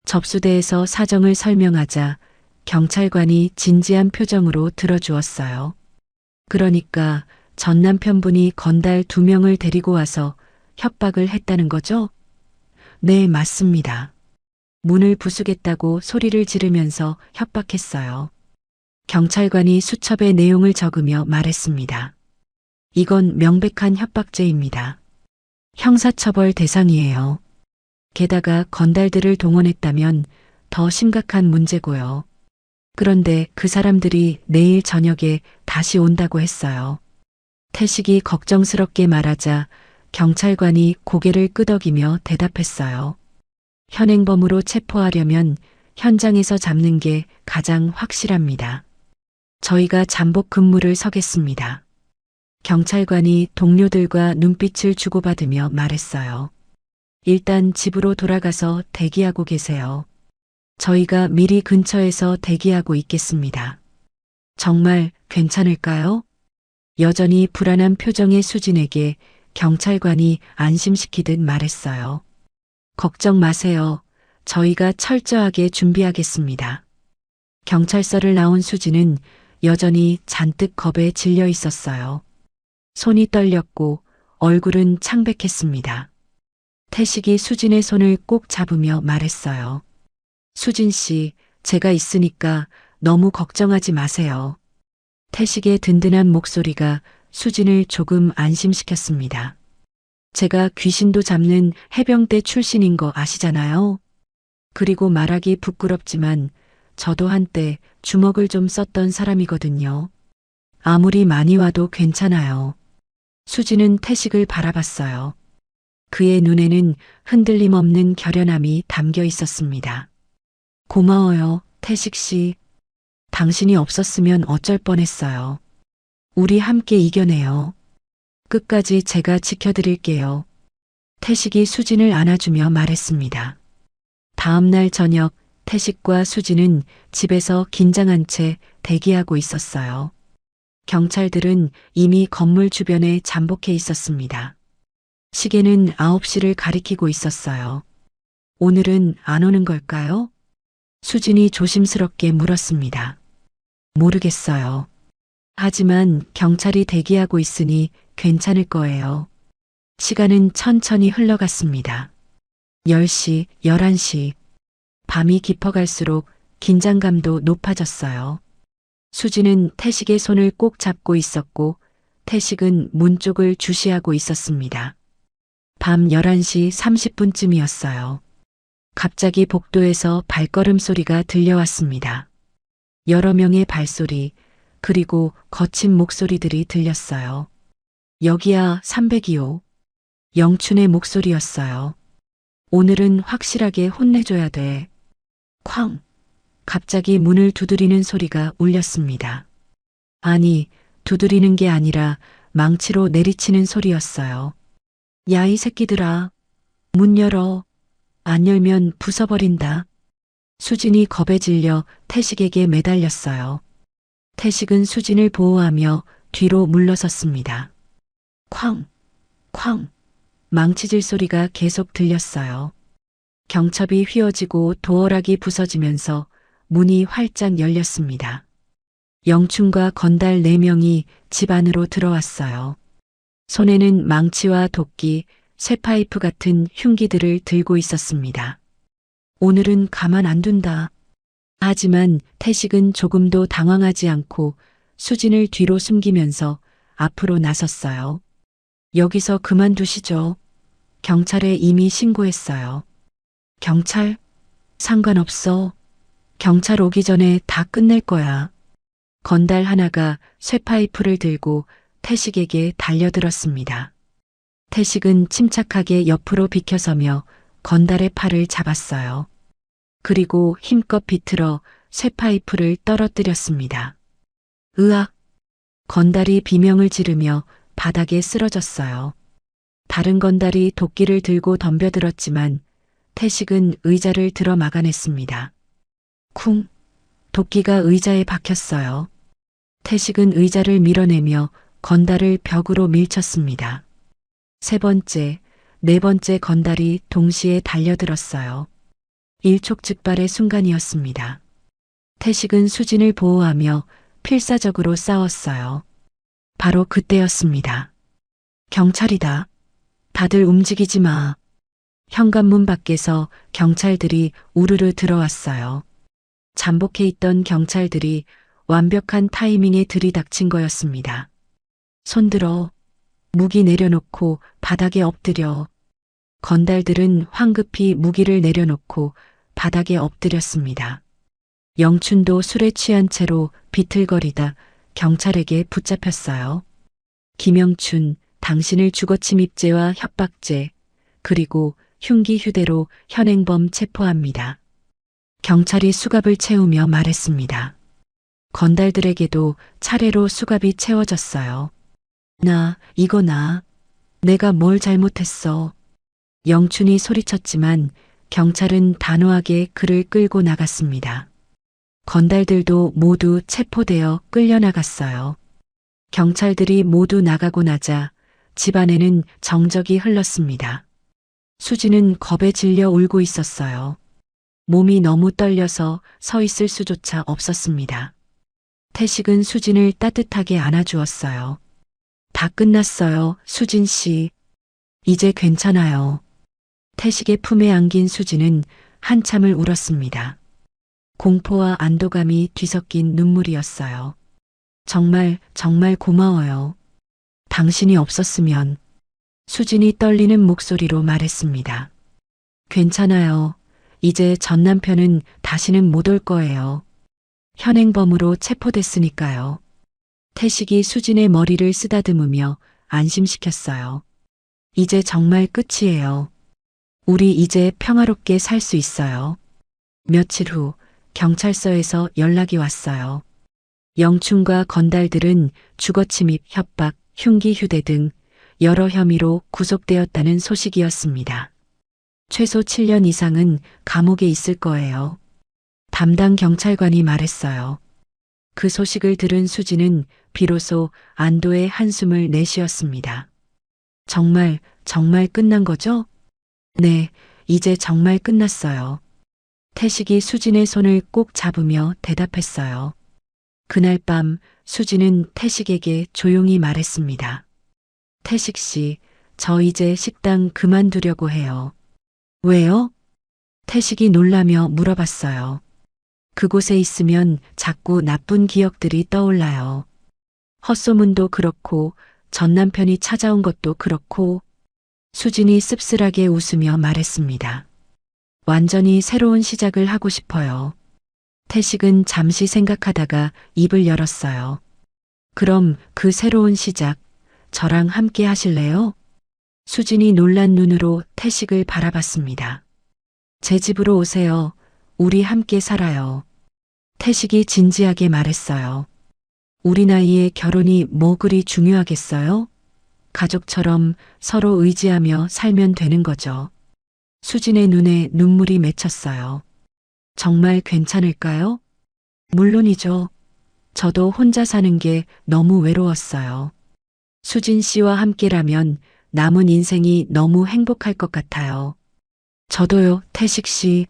접수대에서 사정을 설명하자 경찰관이 진지한 표정으로 들어주었어요. 그러니까 전 남편분이 건달 2명을 데리고 와서 협박을 했다는 거죠? 네, 맞습니다. 문을 부수겠다고 소리를 지르면서 협박했어요. 경찰관이 수첩에 내용을 적으며 말했습니다. 이건 명백한 협박죄입니다. 형사처벌 대상이에요. 게다가 건달들을 동원했다면 더 심각한 문제고요. 그런데 그 사람들이 내일 저녁에 다시 온다고 했어요. 태식이 걱정스럽게 말하자 경찰관이 고개를 끄덕이며 대답했어요. 현행범으로 체포하려면 현장에서 잡는 게 가장 확실합니다. 저희가 잠복 근무를 서겠습니다. 경찰관이 동료들과 눈빛을 주고받으며 말했어요. 일단 집으로 돌아가서 대기하고 계세요. 저희가 미리 근처에서 대기하고 있겠습니다. 정말 괜찮을까요? 여전히 불안한 표정의 수진에게 경찰관이 안심시키듯 말했어요. 걱정 마세요. 저희가 철저하게 준비하겠습니다. 경찰서를 나온 수진은 여전히 잔뜩 겁에 질려 있었어요. 손이 떨렸고 얼굴은 창백했습니다. 태식이 수진의 손을 꼭 잡으며 말했어요. 수진 씨, 제가 있으니까 너무 걱정하지 마세요. 태식의 든든한 목소리가 수진을 조금 안심시켰습니다. 제가 귀신도 잡는 해병대 출신인 거 아시잖아요. 그리고 말하기 부끄럽지만 저도 한때 주먹을 좀 썼던 사람이거든요. 아무리 많이 와도 괜찮아요. 수진은 태식을 바라봤어요. 그의 눈에는 흔들림 없는 결연함이 담겨 있었습니다. 고마워요, 태식 씨. 당신이 없었으면 어쩔 뻔했어요. 우리 함께 이겨내요. 끝까지 제가 지켜드릴게요. 태식이 수진을 안아주며 말했습니다. 다음 날 저녁 태식과 수진은 집에서 긴장한 채 대기하고 있었어요. 경찰들은 이미 건물 주변에 잠복해 있었습니다. 시계는 9시를 가리키고 있었어요. 오늘은 안 오는 걸까요? 수진이 조심스럽게 물었습니다. 모르겠어요. 하지만 경찰이 대기하고 있으니 괜찮을 거예요. 시간은 천천히 흘러갔습니다. 10시, 11시. 밤이 깊어갈수록 긴장감도 높아졌어요. 수진은 태식의 손을 꼭 잡고 있었고 태식은 문 쪽을 주시하고 있었습니다. 밤 11시 30분쯤이었어요. 갑자기 복도에서 발걸음 소리가 들려왔습니다. 여러 명의 발소리, 그리고 거친 목소리들이 들렸어요. 여기야 302호. 영춘의 목소리였어요. 오늘은 확실하게 혼내줘야 돼. 쾅! 갑자기 문을 두드리는 소리가 울렸습니다. 아니, 두드리는 게 아니라 망치로 내리치는 소리였어요. 야, 이 새끼들아. 문 열어. 안 열면 부숴버린다. 수진이 겁에 질려 태식에게 매달렸어요. 태식은 수진을 보호하며 뒤로 물러섰습니다. 쾅! 쾅! 망치질 소리가 계속 들렸어요. 경첩이 휘어지고 도어락이 부서지면서 문이 활짝 열렸습니다. 영춘과 건달 4명이 집 안으로 들어왔어요. 손에는 망치와 도끼, 쇠파이프 같은 흉기들을 들고 있었습니다. 오늘은 가만 안 둔다. 하지만 태식은 조금도 당황하지 않고 수진을 뒤로 숨기면서 앞으로 나섰어요. 여기서 그만두시죠. 경찰에 이미 신고했어요. 경찰? 상관없어. 경찰 오기 전에 다 끝낼 거야. 건달 하나가 쇠파이프를 들고 태식에게 달려들었습니다. 태식은 침착하게 옆으로 비켜서며 건달의 팔을 잡았어요. 그리고 힘껏 비틀어 쇠파이프를 떨어뜨렸습니다. 으악! 건달이 비명을 지르며 바닥에 쓰러졌어요. 다른 건달이 도끼를 들고 덤벼들었지만 태식은 의자를 들어 막아냈습니다. 쿵! 도끼가 의자에 박혔어요. 태식은 의자를 밀어내며 건달을 벽으로 밀쳤습니다. 3번째, 4번째 건달이 동시에 달려들었어요. 일촉즉발의 순간이었습니다. 태식은 수진을 보호하며 필사적으로 싸웠어요. 바로 그때였습니다. 경찰이다. 다들 움직이지 마. 현관문 밖에서 경찰들이 우르르 들어왔어요. 잠복해 있던 경찰들이 완벽한 타이밍에 들이닥친 거였습니다. 손들어. 무기 내려놓고 바닥에 엎드려. 건달들은 황급히 무기를 내려놓고 바닥에 엎드렸습니다. 영춘도 술에 취한 채로 비틀거리다 경찰에게 붙잡혔어요. 김영춘, 당신을 주거침입죄와 협박죄, 그리고 흉기 휴대로 현행범 체포합니다. 경찰이 수갑을 채우며 말했습니다. 건달들에게도 차례로 수갑이 채워졌어요. 이거 나. 내가 뭘 잘못했어. 영춘이 소리쳤지만 경찰은 단호하게 그를 끌고 나갔습니다. 건달들도 모두 체포되어 끌려나갔어요. 경찰들이 모두 나가고 나자 집안에는 정적이 흘렀습니다. 수지는 겁에 질려 울고 있었어요. 몸이 너무 떨려서 서 있을 수조차 없었습니다. 태식은 수진을 따뜻하게 안아주었어요. 다 끝났어요, 수진 씨. 이제 괜찮아요. 태식의 품에 안긴 수진은 한참을 울었습니다. 공포와 안도감이 뒤섞인 눈물이었어요. 정말 고마워요. 당신이 없었으면. 수진이 떨리는 목소리로 말했습니다. 괜찮아요. 이제 전 남편은 다시는 못 올 거예요. 현행범으로 체포됐으니까요. 태식이 수진의 머리를 쓰다듬으며 안심시켰어요. 이제 정말 끝이에요. 우리 이제 평화롭게 살 수 있어요. 며칠 후 경찰서에서 연락이 왔어요. 영춘과 건달들은 주거침입, 협박, 흉기 휴대 등 여러 혐의로 구속되었다는 소식이었습니다. 최소 7년 이상은 감옥에 있을 거예요. 담당 경찰관이 말했어요. 그 소식을 들은 수지는 비로소 안도의 한숨을 내쉬었습니다. 정말 끝난 거죠? 네, 이제 정말 끝났어요. 태식이 수진의 손을 꼭 잡으며 대답했어요. 그날 밤 수진은 태식에게 조용히 말했습니다. 태식 씨, 저 이제 식당 그만두려고 해요. 왜요? 태식이 놀라며 물어봤어요. 그곳에 있으면 자꾸 나쁜 기억들이 떠올라요. 헛소문도 그렇고 전 남편이 찾아온 것도 그렇고. 수진이 씁쓸하게 웃으며 말했습니다. 완전히 새로운 시작을 하고 싶어요. 태식은 잠시 생각하다가 입을 열었어요. 그럼 그 새로운 시작, 저랑 함께 하실래요? 수진이 놀란 눈으로 태식을 바라봤습니다. 제 집으로 오세요. 우리 함께 살아요. 태식이 진지하게 말했어요. 우리 나이에 결혼이 뭐 그리 중요하겠어요? 가족처럼 서로 의지하며 살면 되는 거죠. 수진의 눈에 눈물이 맺혔어요. 정말 괜찮을까요? 물론이죠. 저도 혼자 사는 게 너무 외로웠어요. 수진 씨와 함께라면 남은 인생이 너무 행복할 것 같아요. 저도요, 태식 씨.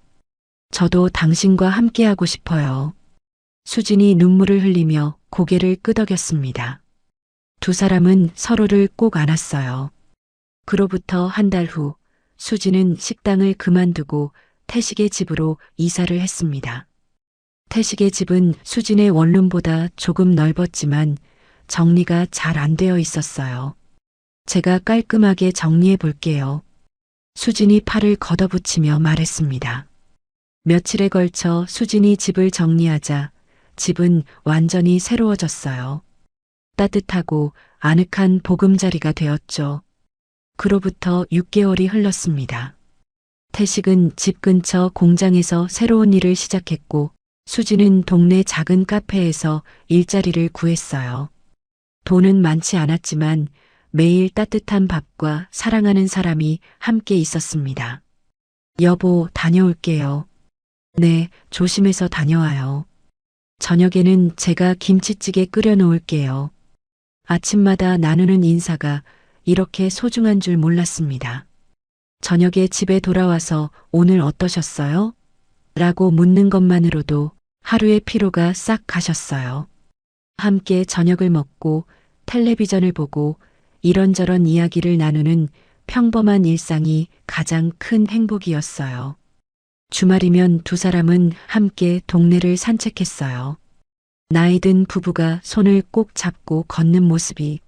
저도 당신과 함께하고 싶어요. 수진이 눈물을 흘리며 고개를 끄덕였습니다. 두 사람은 서로를 꼭 안았어요. 그로부터 한 달 후 수진은 식당을 그만두고 태식의 집으로 이사를 했습니다. 태식의 집은 수진의 원룸보다 조금 넓었지만 정리가 잘 안 되어 있었어요. 제가 깔끔하게 정리해 볼게요. 수진이 팔을 걷어붙이며 말했습니다. 며칠에 걸쳐 수진이 집을 정리하자 집은 완전히 새로워졌어요. 따뜻하고 아늑한 보금자리가 되었죠. 그로부터 6개월이 흘렀습니다. 태식은 집 근처 공장에서 새로운 일을 시작했고 수지는 동네 작은 카페에서 일자리를 구했어요. 돈은 많지 않았지만 매일 따뜻한 밥과 사랑하는 사람이 함께 있었습니다. 여보, 다녀올게요. 네, 조심해서 다녀와요. 저녁에는 제가 김치찌개 끓여 놓을게요. 아침마다 나누는 인사가 이렇게 소중한 줄 몰랐습니다. 저녁에 집에 돌아와서 오늘 어떠셨어요? 라고 묻는 것만으로도 하루의 피로가 싹 가셨어요. 함께 저녁을 먹고 텔레비전을 보고 이런저런 이야기를 나누는 평범한 일상이 가장 큰 행복이었어요. 주말이면 두 사람은 함께 동네를 산책했어요. 나이 든 부부가 손을 꼭 잡고 걷는 모습이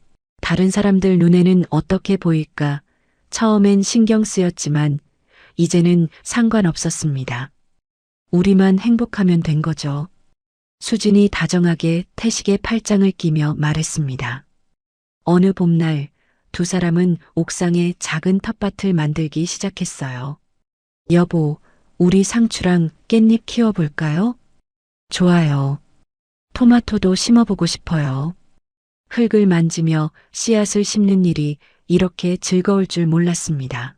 다른 사람들 눈에는 어떻게 보일까 처음엔 신경 쓰였지만 이제는 상관없었습니다. 우리만 행복하면 된 거죠. 수진이 다정하게 태식의 팔짱을 끼며 말했습니다. 어느 봄날 두 사람은 옥상에 작은 텃밭을 만들기 시작했어요. 여보, 우리 상추랑 깻잎 키워볼까요? 좋아요. 토마토도 심어보고 싶어요. 흙을 만지며 씨앗을 심는 일이 이렇게 즐거울 줄 몰랐습니다.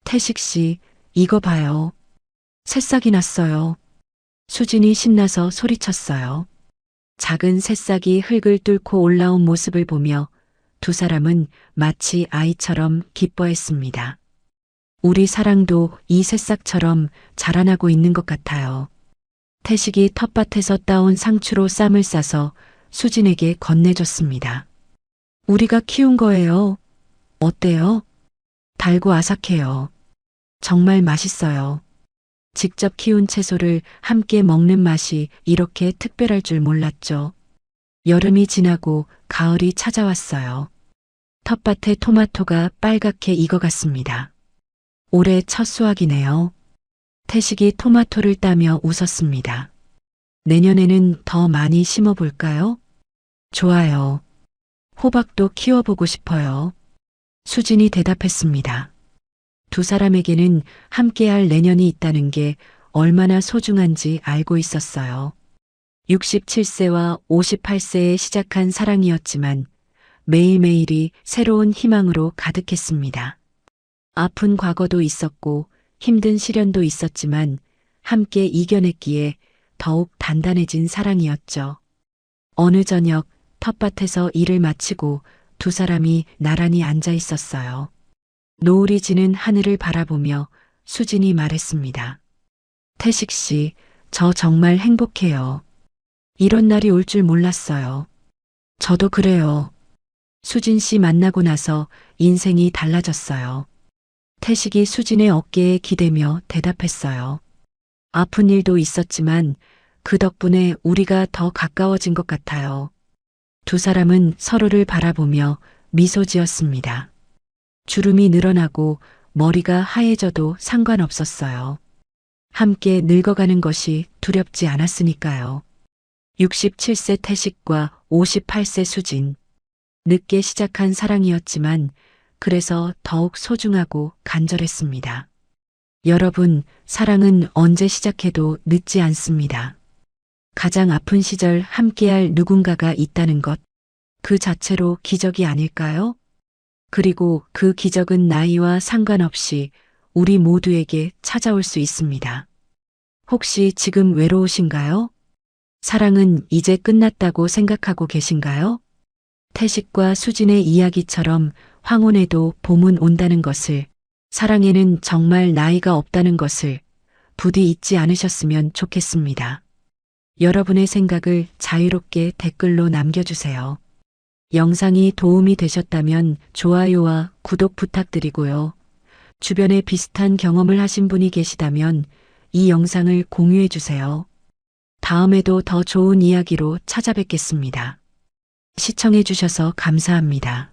태식 씨, 이거 봐요. 새싹이 났어요. 수진이 신나서 소리쳤어요. 작은 새싹이 흙을 뚫고 올라온 모습을 보며 두 사람은 마치 아이처럼 기뻐했습니다. 우리 사랑도 이 새싹처럼 자라나고 있는 것 같아요. 태식이 텃밭에서 따온 상추로 쌈을 싸서 수진에게 건네줬습니다. 우리가 키운 거예요. 어때요? 달고 아삭해요. 정말 맛있어요. 직접 키운 채소를 함께 먹는 맛이 이렇게 특별할 줄 몰랐죠. 여름이 지나고 가을이 찾아왔어요. 텃밭에 토마토가 빨갛게 익어갔습니다. 올해 첫 수확이네요. 태식이 토마토를 따며 웃었습니다. 내년에는 더 많이 심어볼까요? 좋아요. 호박도 키워보고 싶어요. 수진이 대답했습니다. 두 사람에게는 함께할 내년이 있다는 게 얼마나 소중한지 알고 있었어요. 67세와 58세에 시작한 사랑이었지만 매일매일이 새로운 희망으로 가득했습니다. 아픈 과거도 있었고 힘든 시련도 있었지만 함께 이겨냈기에 더욱 단단해진 사랑이었죠. 어느 저녁 텃밭에서 일을 마치고 두 사람이 나란히 앉아 있었어요. 노을이 지는 하늘을 바라보며 수진이 말했습니다. 태식 씨, 저 정말 행복해요. 이런 날이 올 줄 몰랐어요. 저도 그래요. 수진 씨 만나고 나서 인생이 달라졌어요. 태식이 수진의 어깨에 기대며 대답했어요. 아픈 일도 있었지만 그 덕분에 우리가 더 가까워진 것 같아요. 두 사람은 서로를 바라보며 미소 지었습니다. 주름이 늘어나고 머리가 하얘져도 상관없었어요. 함께 늙어가는 것이 두렵지 않았으니까요. 67세 태식과 58세 수진. 늦게 시작한 사랑이었지만 그래서 더욱 소중하고 간절했습니다. 여러분, 사랑은 언제 시작해도 늦지 않습니다. 가장 아픈 시절 함께할 누군가가 있다는 것, 그 자체로 기적이 아닐까요? 그리고 그 기적은 나이와 상관없이 우리 모두에게 찾아올 수 있습니다. 혹시 지금 외로우신가요? 사랑은 이제 끝났다고 생각하고 계신가요? 태식과 수진의 이야기처럼 황혼에도 봄은 온다는 것을, 사랑에는 정말 나이가 없다는 것을 부디 잊지 않으셨으면 좋겠습니다. 여러분의 생각을 자유롭게 댓글로 남겨주세요. 영상이 도움이 되셨다면 좋아요와 구독 부탁드리고요. 주변에 비슷한 경험을 하신 분이 계시다면 이 영상을 공유해주세요. 다음에도 더 좋은 이야기로 찾아뵙겠습니다. 시청해주셔서 감사합니다.